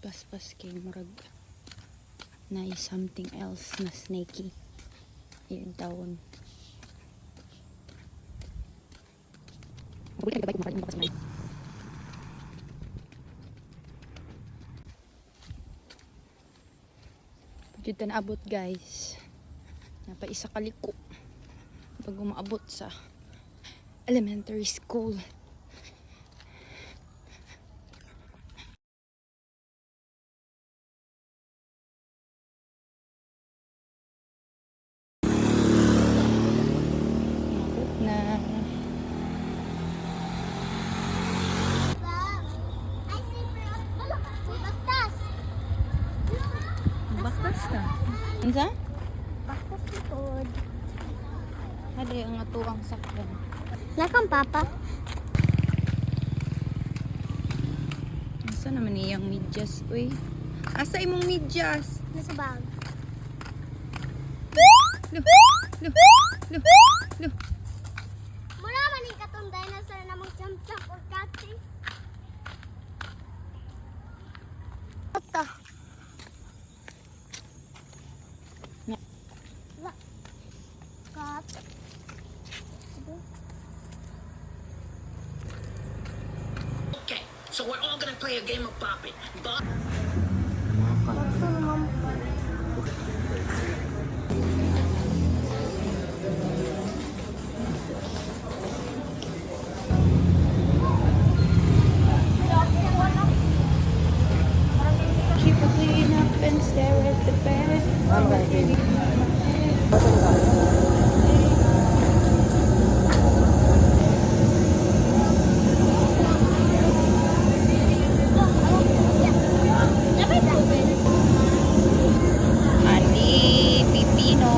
paspas kay murag na something else na snaky yung tawon. Pagkita na abot guys, napaisa kaliko pag umaabot sa elementary school. Na baktas ka. Unsa? Baktas likod. Hadi ang atuang sakyan. Nakang papa. Asa naman iyang medyas, uy? Asa imong medyas? Nasa bag. Lu. Lu. Lu. Lu. Mura man yung katong dinosaur na mong champ-champ or catching. Ata. Kat. Okay, so we're all gonna play a game of Pop It. But Keep looking up and stare at the bed. Ani, pipino.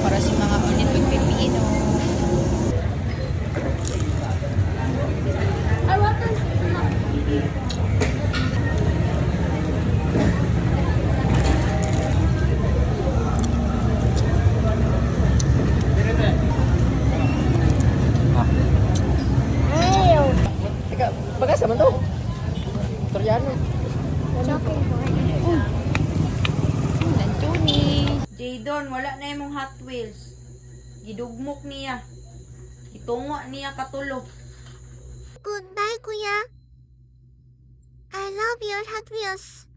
Para sa mga ulit ng pipino. I want to. Ayaw. Teka, bagas naman to. Koreano. Choking board. Lantuni. Jadon, wala na imong Hot Wheels. Gidugmok niya. Itungo niya katulo. Goodbye, kuya. I love your Hot Wheels.